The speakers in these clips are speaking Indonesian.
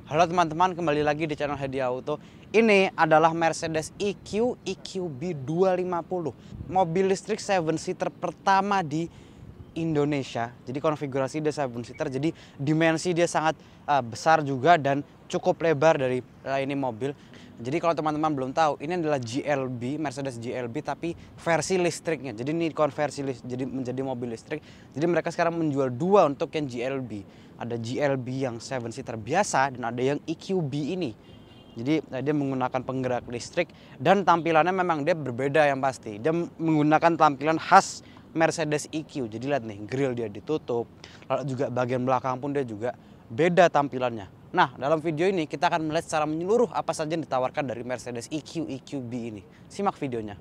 Halo teman-teman, kembali lagi di channel Hadi Auto. Ini adalah Mercedes EQB 250, mobil listrik 7-seater pertama di Indonesia. Jadi konfigurasi dia 7-seater, jadi dimensi dia sangat besar juga dan cukup lebar dari ini mobil. Jadi kalau teman-teman belum tahu, ini adalah GLB, Mercedes GLB tapi versi listriknya. Jadi ini konversi jadi menjadi mobil listrik. Jadi mereka sekarang menjual dua untuk yang GLB. Ada GLB yang 7-seater biasa dan ada yang EQB ini. Jadi dia menggunakan penggerak listrik dan tampilannya memang dia berbeda yang pasti. Dia menggunakan tampilan khas Mercedes EQ. Jadi lihat nih, grill dia ditutup. Lalu juga bagian belakang pun dia juga beda tampilannya. Nah, dalam video ini kita akan melihat secara menyeluruh apa saja yang ditawarkan dari Mercedes EQB ini. Simak videonya.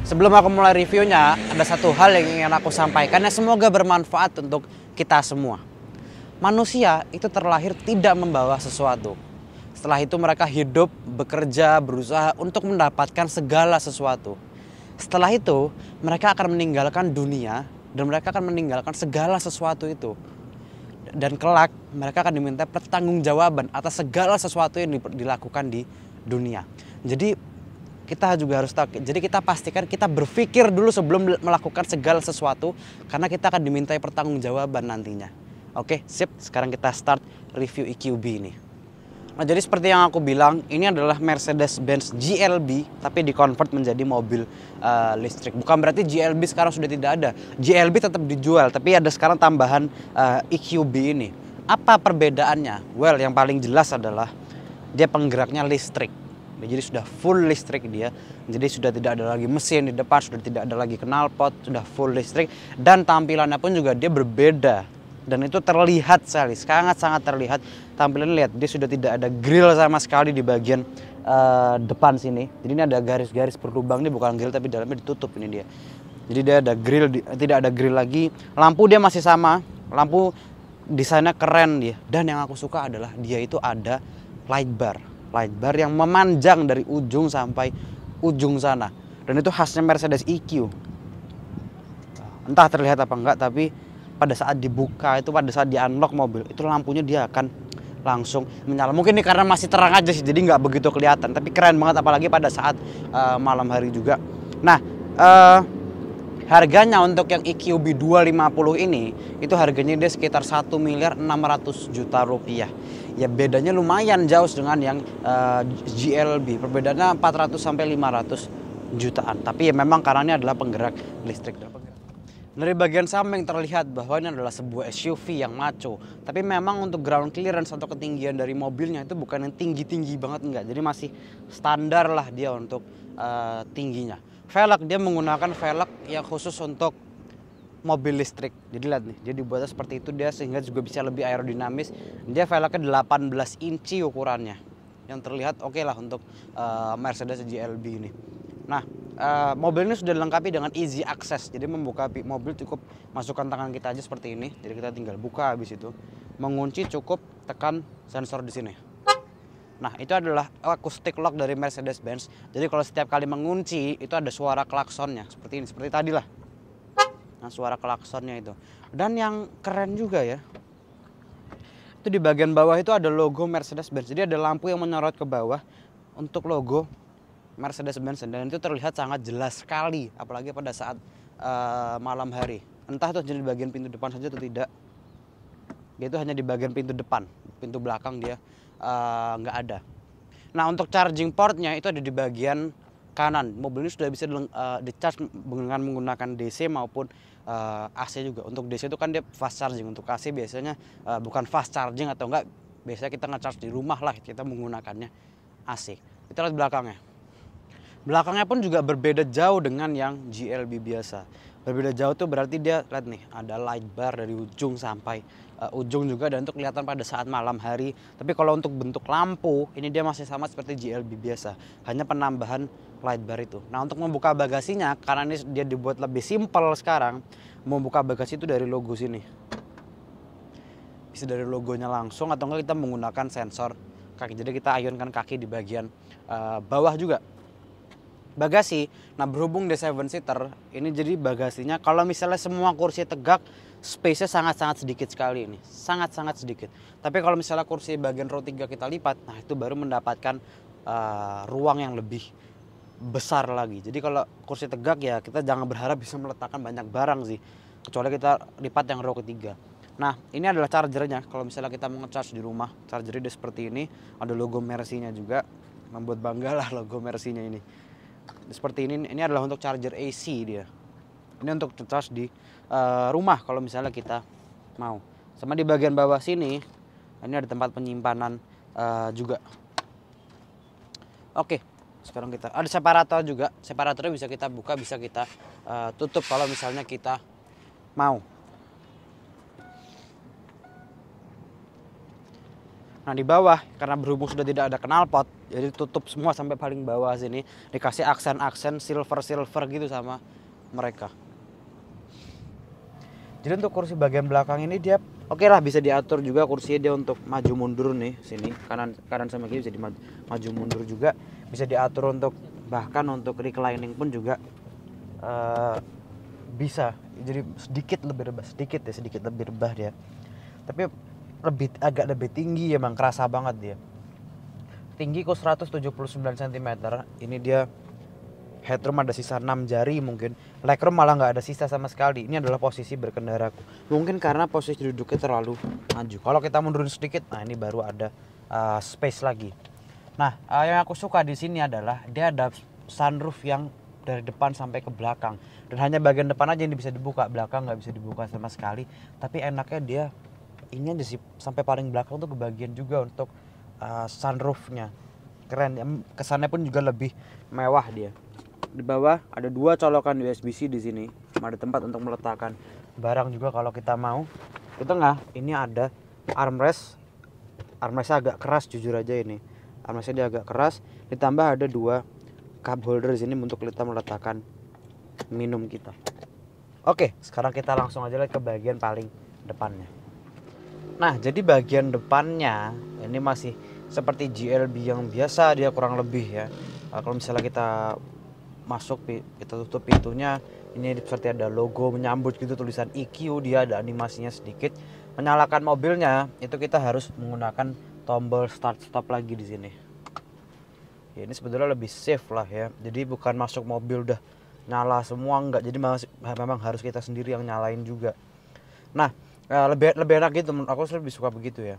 Sebelum aku mulai reviewnya, ada satu hal yang ingin aku sampaikan yang semoga bermanfaat untuk kita semua. Manusia itu terlahir tidak membawa sesuatu. Setelah itu mereka hidup, bekerja, berusaha untuk mendapatkan segala sesuatu. Setelah itu mereka akan meninggalkan dunia dan mereka akan meninggalkan segala sesuatu itu. Dan kelak mereka akan diminta pertanggungjawaban atas segala sesuatu yang dilakukan di dunia. Jadi kita juga harus tahu, jadi kita pastikan kita berpikir dulu sebelum melakukan segala sesuatu karena kita akan dimintai pertanggungjawaban nantinya. Oke, sip. Sekarang kita start review EQB ini. Nah, jadi seperti yang aku bilang, ini adalah Mercedes-Benz GLB tapi dikonvert menjadi mobil listrik. Bukan berarti GLB sekarang sudah tidak ada. GLB tetap dijual, tapi ada sekarang tambahan EQB ini. Apa perbedaannya? Well, yang paling jelas adalah dia penggeraknya listrik. Jadi sudah full listrik dia. Jadi sudah tidak ada lagi mesin di depan, sudah tidak ada lagi knalpot, sudah full listrik. Dan tampilannya pun juga dia berbeda. Dan itu terlihat sekali, sangat-sangat terlihat. Tampilannya lihat, dia sudah tidak ada grill sama sekali di bagian depan sini. Jadi ini ada garis-garis berlubang, ini bukan grill tapi dalamnya ditutup ini dia. Jadi dia ada grill, tidak ada grill lagi. Lampu dia masih sama, lampu desainnya keren dia. Dan yang aku suka adalah dia itu ada light bar yang memanjang dari ujung sampai ujung sana. Dan itu khasnya Mercedes EQ. Entah terlihat apa enggak, tapi pada saat dibuka itu, pada saat di unlock mobil, itu lampunya dia akan langsung menyala. Mungkin ini karena masih terang aja sih, jadi nggak begitu kelihatan. Tapi keren banget, apalagi pada saat malam hari juga. Nah, harganya untuk yang EQB 250 ini, itu harganya dia sekitar 1.600.000.000 rupiah. Ya bedanya lumayan jauh dengan yang GLB. Perbedaannya 400 sampai 500 jutaan. Tapi ya memang karena ini adalah penggerak listrik. Dari bagian samping terlihat bahwa ini adalah sebuah SUV yang maco. Tapi memang untuk ground clearance atau ketinggian dari mobilnya itu bukan yang tinggi-tinggi banget, enggak. Jadi masih standar lah dia untuk tingginya. Velg, dia menggunakan velg yang khusus untuk mobil listrik. Jadi lihat nih, dia dibuatnya seperti itu dia sehingga juga bisa lebih aerodinamis. Dia velgnya 18 inci ukurannya. Yang terlihat oke lah untuk Mercedes GLB ini. Nah, mobil ini sudah dilengkapi dengan easy access. Jadi membuka mobil cukup masukkan tangan kita aja seperti ini. Jadi kita tinggal buka, habis itu mengunci cukup tekan sensor di sini. Nah, itu adalah acoustic lock dari Mercedes-Benz. Jadi kalau setiap kali mengunci itu ada suara klaksonnya seperti ini, seperti tadi lah. Nah, suara klaksonnya itu. Dan yang keren juga ya, itu di bagian bawah itu ada logo Mercedes-Benz. Jadi ada lampu yang menyorot ke bawah untuk logo Mercedes-Benz. Dan itu terlihat sangat jelas sekali, apalagi pada saat malam hari. Entah itu jadi di bagian pintu depan saja atau tidak. Dia itu hanya di bagian pintu depan, pintu belakang dia nggak ada. Nah, untuk charging portnya itu ada di bagian kanan. Mobil ini sudah bisa di-charge dengan menggunakan DC maupun AC juga. Untuk DC itu kan dia fast charging, untuk AC biasanya bukan fast charging atau enggak, biasanya kita nge-charge di rumah lah, kita menggunakannya AC. Kita lihat belakangnya. Belakangnya pun juga berbeda jauh dengan yang GLB biasa. Berbeda jauh tuh berarti dia lihat nih, ada light bar dari ujung sampai ujung juga dan untuk kelihatan pada saat malam hari. Tapi kalau untuk bentuk lampu ini dia masih sama seperti GLB biasa, hanya penambahan light bar itu. Nah untuk membuka bagasinya, karena ini dia dibuat lebih simpel sekarang, membuka bagasi itu dari logo sini. Bisa dari logonya langsung atau enggak kita menggunakan sensor kaki. Jadi kita ayunkan kaki di bagian bawah juga. Bagasi, nah berhubung dia 7 seater, ini jadi bagasinya kalau misalnya semua kursi tegak, space-nya sangat-sangat sedikit sekali ini. Sangat-sangat sedikit. Tapi kalau misalnya kursi bagian row 3 kita lipat, nah itu baru mendapatkan ruang yang lebih besar lagi. Jadi kalau kursi tegak ya kita jangan berharap bisa meletakkan banyak barang sih. Kecuali kita lipat yang row ketiga. Nah ini adalah chargernya. Kalau misalnya kita mau nge-charge di rumah, chargernya dia seperti ini. Ada logo Mercy-nya juga. Membuat bangga lah logo Mercy-nya ini. Seperti ini adalah untuk charger AC dia. Ini untuk charge di rumah kalau misalnya kita mau. Sama di bagian bawah sini, ini ada tempat penyimpanan juga. Oke, sekarang kita ada separator juga. Separatornya bisa kita buka, bisa kita tutup kalau misalnya kita mau. Nah di bawah karena berhubung sudah tidak ada knalpot, jadi tutup semua sampai paling bawah sini, dikasih aksen-aksen silver gitu sama mereka. Jadi untuk kursi bagian belakang ini dia oke lah, bisa diatur juga kursinya dia untuk maju mundur nih sini, kanan sama kiri bisa maju mundur juga, bisa diatur untuk bahkan untuk reclining pun juga bisa. Jadi sedikit lebih rebah dia. Tapi agak lebih tinggi, emang kerasa banget dia. Tinggiku 179 cm. Ini dia headroom ada sisa 6 jari mungkin. Legroom malah nggak ada sisa sama sekali. Ini adalah posisi berkendaraku. Mungkin karena posisi duduknya terlalu maju. Kalau kita mundurin sedikit, nah ini baru ada space lagi. Nah, yang aku suka di sini adalah dia ada sunroof yang dari depan sampai ke belakang. Dan hanya bagian depan aja yang bisa dibuka, belakang nggak bisa dibuka sama sekali. Tapi enaknya dia ini aja sih, sampai paling belakang tuh kebagian juga untuk sunroofnya. Keren, kesannya pun juga lebih mewah dia. Di bawah ada 2 colokan USB-C di sini, ada tempat untuk meletakkan barang juga kalau kita mau. Di tengah ini ada armrest. Armrestnya agak keras jujur aja ini. Armrestnya dia agak keras, ditambah ada 2 cup holder di sini untuk kita meletakkan minum kita. Oke, sekarang kita langsung aja ke bagian paling depannya. Nah, jadi bagian depannya ini masih seperti GLB yang biasa, dia kurang lebih ya. Kalau misalnya kita masuk, kita tutup pintunya, ini seperti ada logo menyambut gitu, tulisan EQ, dia ada animasinya sedikit. Menyalakan mobilnya itu kita harus menggunakan tombol start stop lagi di sini. Ya, ini sebetulnya lebih safe lah ya. Jadi bukan masuk mobil udah nyala semua, enggak. Jadi memang harus kita sendiri yang nyalain juga. Nah, lebih enak gitu, aku lebih suka begitu ya.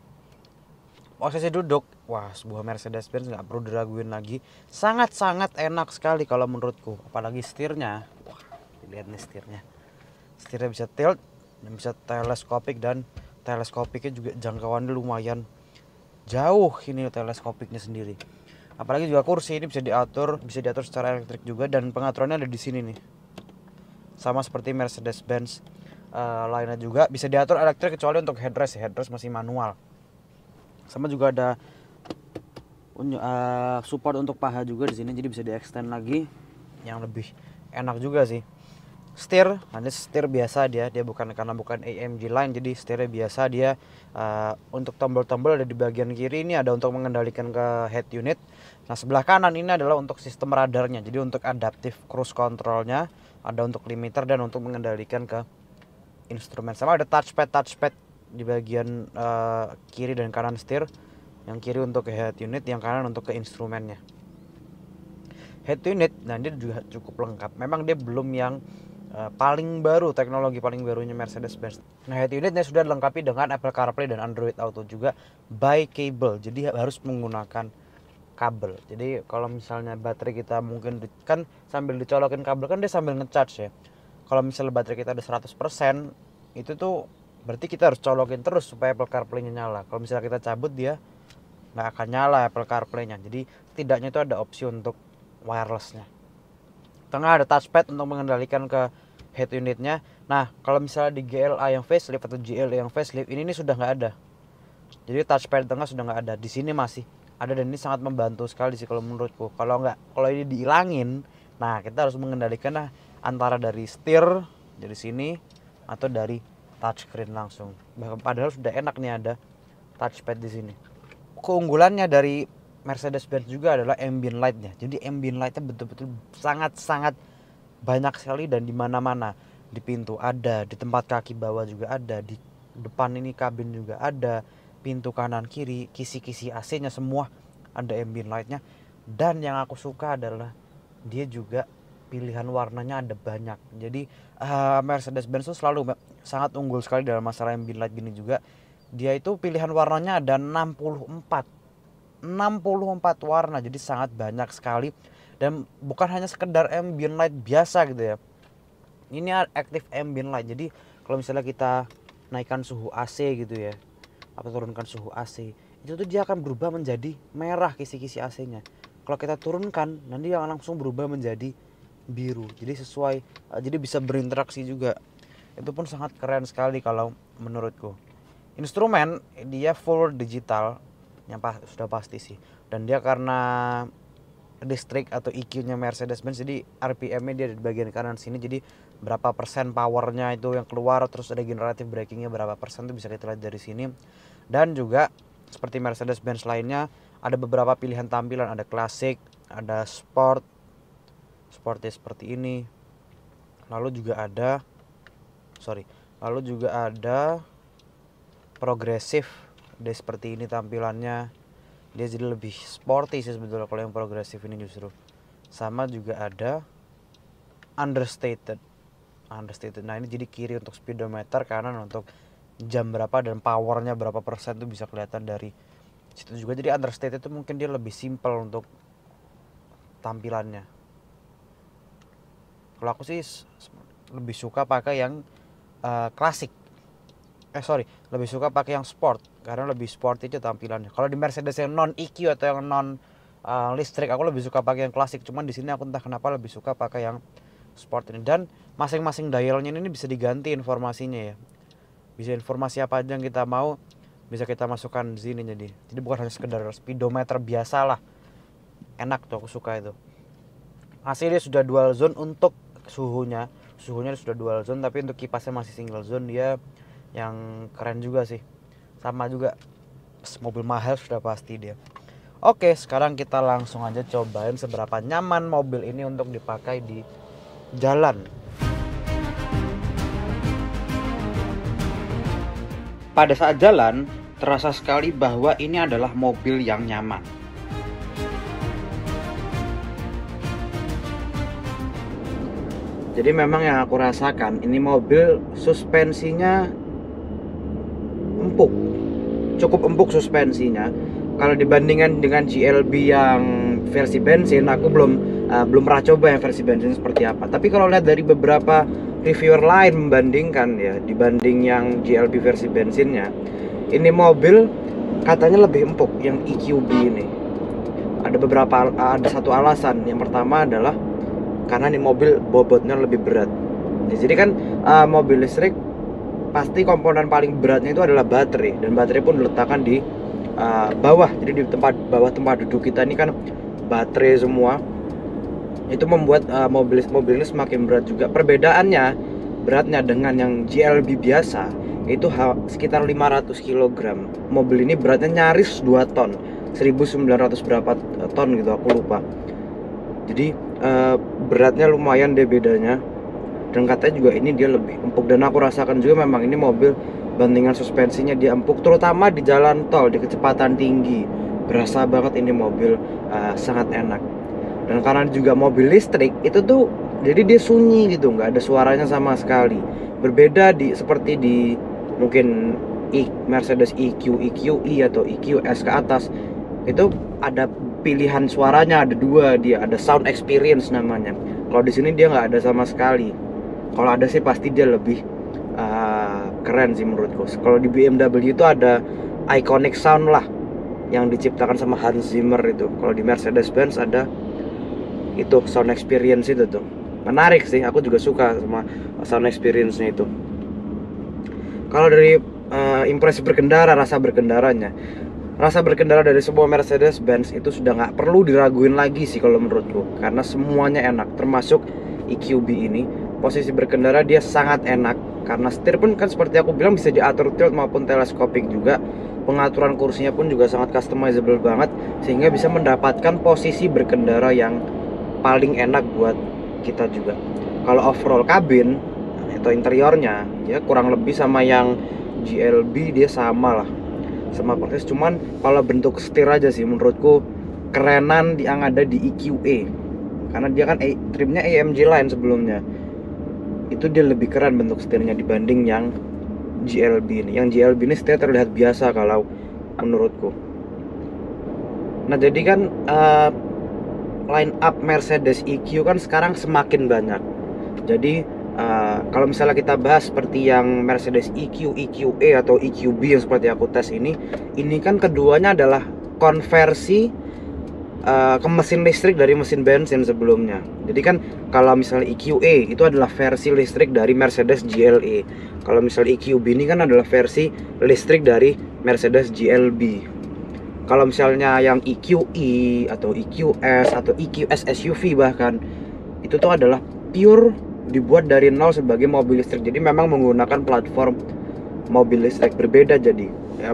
Posisi duduk, wah sebuah Mercedes-Benz nggak perlu diraguin lagi, sangat-sangat enak sekali kalau menurutku. Apalagi setirnya, wah lihat nih setirnya bisa tilt, bisa teleskopik, dan teleskopiknya juga jangkauannya lumayan jauh ini teleskopiknya sendiri. Apalagi juga kursi ini bisa diatur secara elektrik juga, dan pengaturannya ada di sini nih, sama seperti Mercedes-Benz lainnya juga bisa diatur elektrik kecuali untuk headrest masih manual. Sama juga ada support untuk paha juga di sini, jadi bisa di-extend lagi yang lebih enak juga sih. Setir, ini setir biasa dia bukan AMG line, jadi setirnya biasa dia. Untuk tombol-tombol ada di bagian kiri, ini ada untuk mengendalikan ke head unit. Nah sebelah kanan ini adalah untuk sistem radarnya, jadi untuk adaptive cruise controlnya, ada untuk limiter dan untuk mengendalikan ke instrumen. Sama ada touchpad di bagian kiri dan kanan setir. Yang kiri untuk ke head unit, yang kanan untuk ke instrumennya. Head unit, nah dia juga cukup lengkap. Memang dia belum yang paling baru, teknologi paling barunya Mercedes-Benz. Nah head unitnya sudah dilengkapi dengan Apple CarPlay dan Android Auto juga by cable. Jadi harus menggunakan kabel. Jadi kalau misalnya baterai kita mungkin kan sambil dicolokin kabel, kan dia sambil ngecharge ya. Kalau misalnya baterai kita ada 100%, itu tuh berarti kita harus colokin terus supaya Apple CarPlay-nya nyala. Kalau misalnya kita cabut, dia nggak akan nyala Apple CarPlay-nya. Jadi setidaknya itu ada opsi untuk wireless-nya. Tengah ada touchpad untuk mengendalikan ke head unitnya. Nah kalau misalnya di GLA yang facelift atau GLA yang facelift ini sudah nggak ada. Jadi touchpad tengah sudah nggak ada. Di sini masih ada dan ini sangat membantu sekali sih kalau menurutku. Kalau ini dihilangin, nah kita harus mengendalikan antara dari setir dari sini atau dari touchscreen langsung. Padahal sudah enak nih ada touchpad di sini. Keunggulannya dari Mercedes-Benz juga adalah ambient light-nya. Jadi ambient light-nya betul-betul sangat-sangat banyak sekali dan di mana-mana. Di pintu ada, di tempat kaki bawah juga ada, di depan ini kabin juga ada, pintu kanan kiri, kisi-kisi AC-nya semua ada ambient light-nya. Dan yang aku suka adalah dia juga pilihan warnanya ada banyak. Jadi Mercedes-Benz itu selalu sangat unggul sekali dalam masalah ambient light gini juga. Dia itu pilihan warnanya ada 64 warna, jadi sangat banyak sekali. Dan bukan hanya sekedar ambient light biasa gitu ya. Ini active ambient light. Jadi kalau misalnya kita naikkan suhu AC gitu ya, atau turunkan suhu AC, itu tuh dia akan berubah menjadi merah kisi-kisi AC-nya. Kalau kita turunkan, nanti dia langsung berubah menjadi biru. Jadi sesuai, jadi bisa berinteraksi juga. Itu pun sangat keren sekali kalau menurutku. Instrumen dia full digital, yang sudah pasti sih. Dan dia karena listrik atau EQ-nya Mercedes-Benz, jadi RPM-nya dia di bagian kanan sini. Jadi berapa persen powernya itu yang keluar, terus regenerative braking-nya berapa persen itu bisa kita lihat dari sini. Dan juga seperti Mercedes-Benz lainnya ada beberapa pilihan tampilan, ada klasik, ada sport, sportnya seperti ini. Lalu juga ada progresif, dia seperti ini tampilannya. Dia jadi lebih sporty sih sebetulnya kalau yang progresif ini justru. Sama juga ada understated. Nah ini jadi kiri untuk speedometer, kanan untuk jam berapa dan powernya berapa persen tuh bisa kelihatan dari situ juga. Jadi understated itu mungkin dia lebih simple untuk tampilannya. Kalau aku sih lebih suka pakai yang klasik. Lebih suka pakai yang sport karena lebih sport itu tampilannya. Kalau di Mercedes yang non EQ atau yang non listrik, aku lebih suka pakai yang klasik. Cuman di sini aku entah kenapa lebih suka pakai yang sport ini. Dan masing-masing dialnya ini bisa diganti informasinya ya. Bisa informasi apa aja yang kita mau bisa kita masukkan di sini jadi. Jadi bukan hanya sekedar speedometer biasa lah. Enak tuh, aku suka itu. Hasilnya sudah dual zone untuk suhunya. Suhunya sudah dual zone, tapi untuk kipasnya masih single zone. Dia yang keren juga sih. Sama juga mobil mahal sudah pasti dia. Oke, sekarang kita langsung aja cobain seberapa nyaman mobil ini untuk dipakai di jalan. Pada saat jalan, terasa sekali bahwa ini adalah mobil yang nyaman. Jadi memang yang aku rasakan, ini mobil suspensinya empuk, cukup empuk suspensinya. Kalau dibandingkan dengan GLB yang versi bensin, aku belum pernah coba yang versi bensin seperti apa. Tapi kalau lihat dari beberapa reviewer lain membandingkan ya, dibanding yang GLB versi bensinnya, ini mobil katanya lebih empuk yang EQB ini. Ada satu alasan. Yang pertama adalah karena ini mobil bobotnya lebih berat. Jadi kan mobil listrik pasti komponen paling beratnya itu adalah baterai, dan baterai pun diletakkan di bawah. Jadi di bawah tempat duduk kita ini kan baterai semua. Itu membuat mobil ini semakin berat juga. Perbedaannya beratnya dengan yang GLB biasa itu sekitar 500 kg. Mobil ini beratnya nyaris 2 ton, 1900 berapa ton gitu, aku lupa. Jadi beratnya lumayan deh bedanya. Dan katanya juga ini dia lebih empuk. Dan aku rasakan juga memang ini mobil bandingan suspensinya dia empuk, terutama di jalan tol di kecepatan tinggi. Berasa banget ini mobil sangat enak. Dan karena juga mobil listrik itu tuh jadi dia sunyi gitu, nggak ada suaranya sama sekali. Berbeda seperti di mungkin Mercedes EQ, EQE atau EQS ke atas, itu ada pilihan suaranya, ada dua, dia ada sound experience namanya. Kalau di sini dia nggak ada sama sekali. Kalau ada sih pasti dia lebih keren sih menurutku. Kalau di BMW itu ada iconic sound lah yang diciptakan sama Hans Zimmer itu. Kalau di Mercedes-Benz ada itu sound experience itu tuh. menarik sih, aku juga suka sama sound experience-nya itu. Kalau dari impresi berkendara, rasa berkendara dari sebuah Mercedes-Benz itu sudah nggak perlu diraguin lagi sih kalau menurutku, karena semuanya enak, termasuk EQB ini. Posisi berkendara dia sangat enak, karena setir pun kan seperti aku bilang bisa diatur tilt maupun teleskopik juga. Pengaturan kursinya pun juga sangat customizable banget, sehingga bisa mendapatkan posisi berkendara yang paling enak buat kita juga. Kalau overall kabin atau interiornya ya kurang lebih sama yang GLB, dia sama lah, sama persis, cuman kalau bentuk setir aja sih menurutku kerenan yang ada di EQA, karena dia kan trimnya AMG line sebelumnya, itu dia lebih keren bentuk setirnya dibanding yang GLB ini. Yang GLB ini setir terlihat biasa kalau menurutku. Nah jadi kan line up Mercedes EQ kan sekarang semakin banyak. Jadi kalau misalnya kita bahas seperti yang Mercedes EQ, EQA atau EQB yang seperti aku tes ini kan keduanya adalah konversi ke mesin listrik dari mesin bensin sebelumnya. Jadi kan kalau misalnya EQA itu adalah versi listrik dari Mercedes GLE. Kalau misalnya EQB ini kan adalah versi listrik dari Mercedes GLB. Kalau misalnya yang EQE atau EQS atau EQS SUV bahkan, itu tuh adalah pure dibuat dari nol sebagai mobil listrik. Jadi memang menggunakan platform mobil listrik berbeda, jadi ya,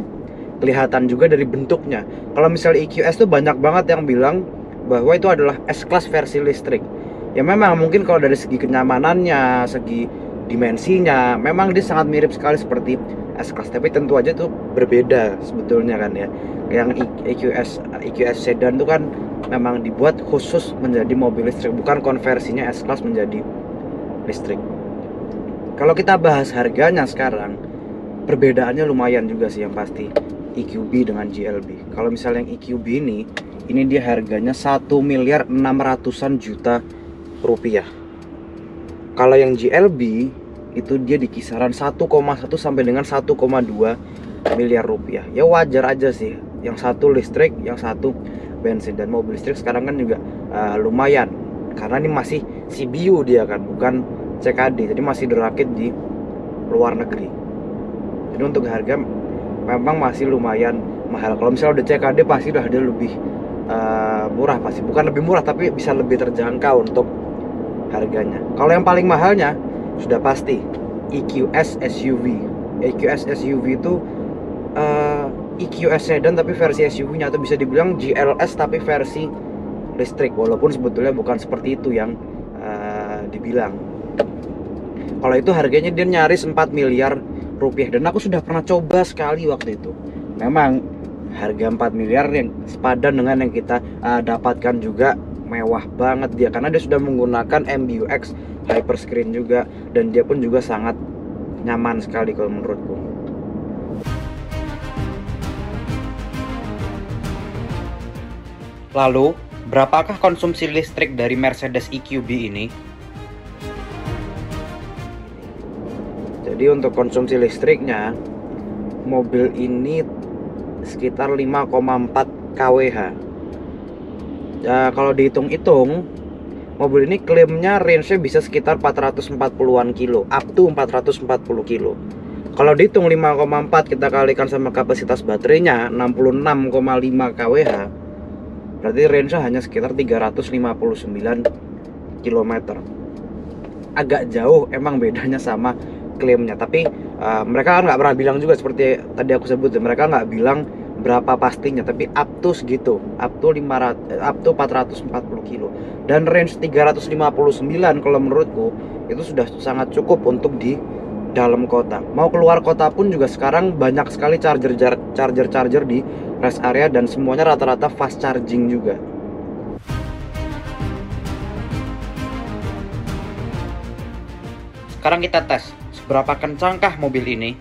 kelihatan juga dari bentuknya. Kalau misalnya EQS tuh banyak banget yang bilang bahwa itu adalah S-Class versi listrik. Ya memang mungkin kalau dari segi kenyamanannya, segi dimensinya, memang dia sangat mirip sekali seperti S-Class, tapi tentu aja tuh berbeda sebetulnya kan ya. Yang EQS sedan tuh kan memang dibuat khusus menjadi mobil listrik, bukan konversinya S-Class menjadi listrik. Kalau kita bahas harganya sekarang, perbedaannya lumayan juga sih yang pasti EQB dengan GLB. Kalau misalnya yang EQB ini dia harganya 1.600.000 juta rupiah. Kalau yang GLB itu dia di kisaran 1,1 sampai dengan 1,2 miliar rupiah. Ya wajar aja sih, yang satu listrik, yang satu bensin. Dan mobil listrik sekarang kan juga lumayan, karena ini masih CBU dia kan, bukan CKD, jadi masih dirakit di luar negeri. Jadi untuk harga memang masih lumayan mahal. Kalau misalnya udah CKD pasti udah ada lebih murah, pasti bukan lebih murah tapi bisa lebih terjangkau untuk harganya. Kalau yang paling mahalnya sudah pasti EQS SUV. EQS SUV itu EQS sedan tapi versi SUV-nya, atau bisa dibilang GLS tapi versi listrik, walaupun sebetulnya bukan seperti itu yang dibilang. Kalau itu harganya dia nyaris 4 miliar rupiah, dan aku sudah pernah coba sekali waktu itu. Memang harga 4 miliar yang sepadan dengan yang kita dapatkan juga mewah banget dia, karena dia sudah menggunakan MBUX Hyperscreen juga, dan dia pun juga sangat nyaman sekali kalau menurutku. Lalu, berapakah konsumsi listrik dari Mercedes EQB ini? Jadi untuk konsumsi listriknya, mobil ini sekitar 5,4 kWh. Ya, kalau dihitung-hitung, mobil ini klaimnya range-nya bisa sekitar 440-an kilo, up to 440 kilo. Kalau dihitung 5,4 kita kalikan sama kapasitas baterainya 66,5 kWh, berarti range-nya hanya sekitar 359 km. Agak jauh emang bedanya sama klaimnya, tapi mereka kan nggak pernah bilang juga seperti tadi aku sebut, mereka nggak bilang berapa pastinya, tapi up to segitu, up to 440 kilo, dan range 359 kalau menurutku itu sudah sangat cukup untuk di dalam kota. Mau keluar kota pun juga sekarang banyak sekali charger di rest area, dan semuanya rata-rata fast charging juga. Sekarang kita tes seberapa kencangkah mobil ini.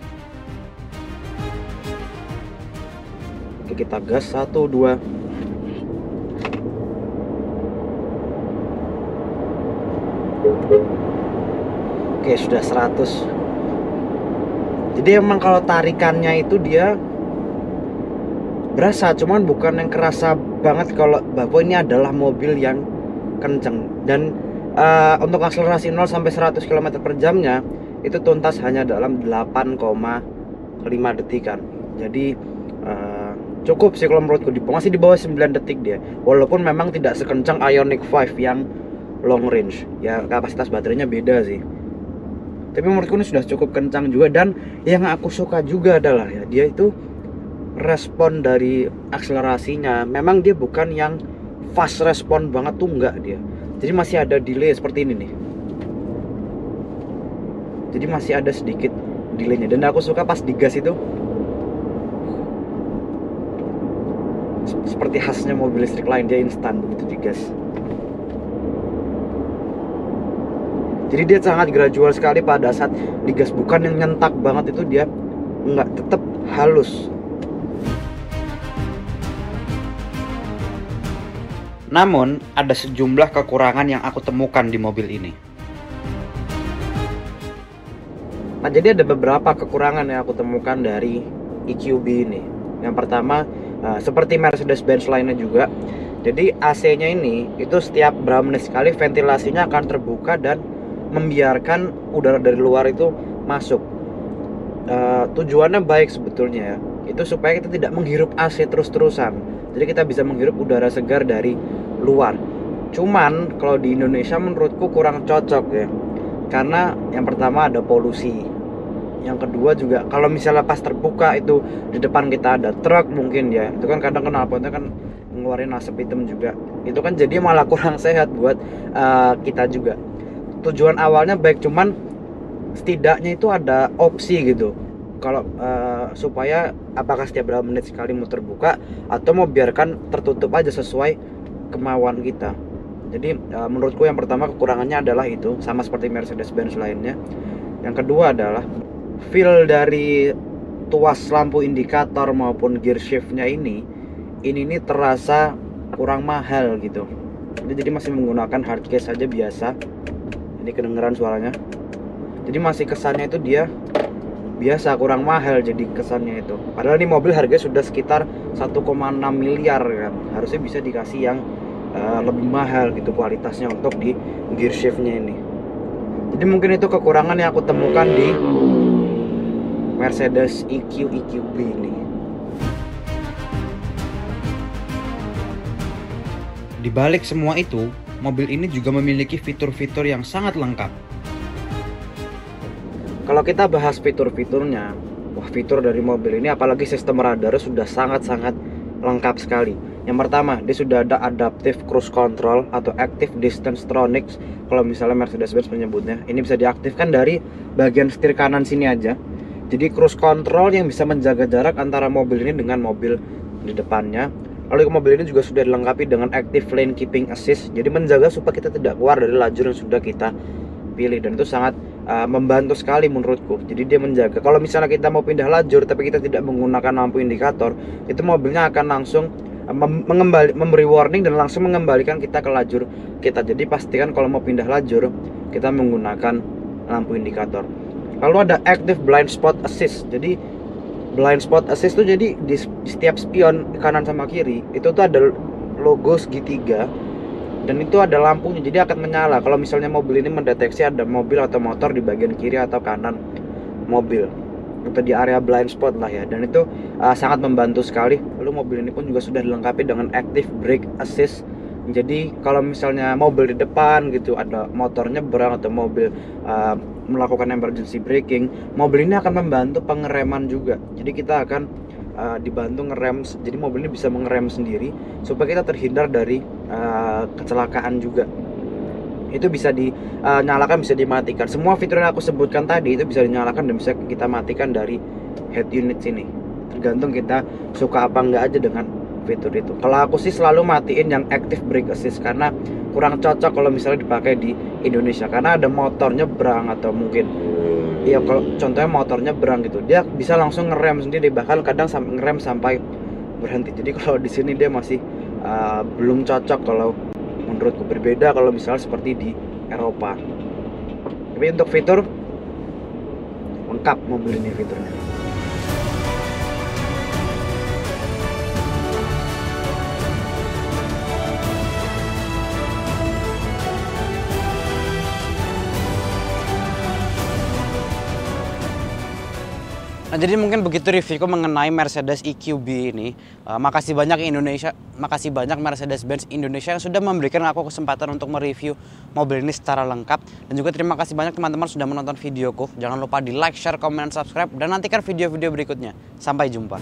Oke, kita gas 1, 2. Oke, sudah 100. Jadi emang kalau tarikannya itu dia berasa, cuman bukan yang kerasa banget kalau bahwa ini adalah mobil yang kenceng. Dan Untuk akselerasi 0 sampai 100 km per jamnya itu tuntas hanya dalam 8,5 detikan. Jadi cukup sih kalau menurutku, masih di bawah 9 detik dia. Walaupun memang tidak sekencang Ioniq 5 yang long range. Ya kapasitas baterainya beda sih. Tapi menurutku ini sudah cukup kencang juga. Dan yang aku suka juga adalah ya, dia itu respon dari akselerasinya. Memang dia bukan yang fast respon banget tuh, enggak dia. Jadi masih ada delay seperti ini nih. Jadi masih ada sedikit delaynya. Dan aku suka pas digas itu, seperti khasnya mobil listrik lain, dia instan begitu digas. Jadi dia sangat gradual sekali pada saat digas, bukan yang nyentak banget itu, dia enggak, tetap halus. Namun ada sejumlah kekurangan yang aku temukan di mobil ini. Nah, jadi ada beberapa kekurangan yang aku temukan dari EQB ini. Yang pertama, seperti Mercedes-Benz lainnya juga, jadi AC-nya ini itu setiap berapa menit sekali ventilasinya akan terbuka dan membiarkan udara dari luar itu masuk. Tujuannya baik sebetulnya ya, itu supaya kita tidak menghirup AC terus-terusan. Jadi kita bisa menghirup udara segar dari luar. Cuman kalau di Indonesia menurutku kurang cocok ya, karena yang pertama ada polusi. Yang kedua juga kalau misalnya pas terbuka itu di depan kita ada truk mungkin ya, itu kan kadang knalpotnya kan ngeluarin asap hitam juga. Itu kan jadi malah kurang sehat buat kita juga. Tujuan awalnya baik, cuman setidaknya itu ada opsi gitu. Kalau supaya apakah setiap berapa menit sekali mau terbuka atau mau biarkan tertutup aja sesuai kemauan kita. Jadi menurutku yang pertama kekurangannya adalah itu, sama seperti Mercedes-Benz lainnya. Yang kedua adalah feel dari tuas lampu indikator maupun gear shiftnya ini terasa kurang mahal gitu. Jadi masih menggunakan hard case saja biasa. Ini kedengeran suaranya. Jadi masih kesannya itu dia biasa, kurang mahal jadi kesannya itu. Padahal ini mobil harganya sudah sekitar 1,6 miliar kan. Harusnya bisa dikasih yang lebih mahal gitu kualitasnya untuk di gear shiftnya ini. Jadi mungkin itu kekurangan yang aku temukan di Mercedes EQB ini. Di balik semua itu, mobil ini juga memiliki fitur-fitur yang sangat lengkap. Kalau kita bahas fitur-fiturnya, wah, fitur dari mobil ini apalagi sistem radar sudah sangat-sangat lengkap sekali. Yang pertama, dia sudah ada adaptive cruise control atau active distance tronics. Kalau misalnya Mercedes-Benz menyebutnya, ini bisa diaktifkan dari bagian setir kanan sini aja. Jadi cruise control yang bisa menjaga jarak antara mobil ini dengan mobil di depannya. Lalu mobil ini juga sudah dilengkapi dengan active lane keeping assist. Jadi menjaga supaya kita tidak keluar dari lajur yang sudah kita pilih, dan itu sangat membantu sekali menurutku. Jadi dia menjaga kalau misalnya kita mau pindah lajur tapi kita tidak menggunakan lampu indikator, itu mobilnya akan langsung memberi warning dan langsung mengembalikan kita ke lajur kita. Jadi pastikan kalau mau pindah lajur kita menggunakan lampu indikator. Lalu ada active blind spot assist. Jadi blind spot assist itu jadi di setiap spion kanan sama kiri itu tuh ada logo segitiga dan itu ada lampunya, jadi akan menyala kalau misalnya mobil ini mendeteksi ada mobil atau motor di bagian kiri atau kanan mobil atau di area blind spot lah ya. Dan itu sangat membantu sekali. Lalu mobil ini pun juga sudah dilengkapi dengan active brake assist. Jadi kalau misalnya mobil di depan gitu ada motor nyebrang atau mobil melakukan emergency braking, mobil ini akan membantu pengereman juga. Jadi kita akan dibantu ngerem. Jadi mobil ini bisa mengerem sendiri supaya kita terhindar dari kecelakaan juga. Itu bisa dinyalakan, bisa dimatikan. Semua fitur yang aku sebutkan tadi itu bisa dinyalakan dan bisa kita matikan dari head unit sini. Tergantung kita suka apa enggak aja dengan fitur itu. Kalau aku sih selalu matiin yang active brake assist karena kurang cocok kalau misalnya dipakai di Indonesia karena ada motor nyebrang atau mungkin ya kalau contohnya motor nyebrang gitu, dia bisa langsung ngerem sendiri, bahkan kadang ngerem sampai berhenti. Jadi kalau di sini dia masih belum cocok kalau menurutku. Berbeda kalau misalnya seperti di Eropa. Tapi untuk fitur lengkap mobil ini fiturnya. Nah, jadi mungkin begitu reviewku mengenai Mercedes EQB ini. Makasih banyak Indonesia, makasih banyak Mercedes-Benz Indonesia yang sudah memberikan aku kesempatan untuk mereview mobil ini secara lengkap. Dan juga terima kasih banyak teman-teman sudah menonton videoku. Jangan lupa di like, share, komen, dan subscribe. Dan nantikan video-video berikutnya. Sampai jumpa.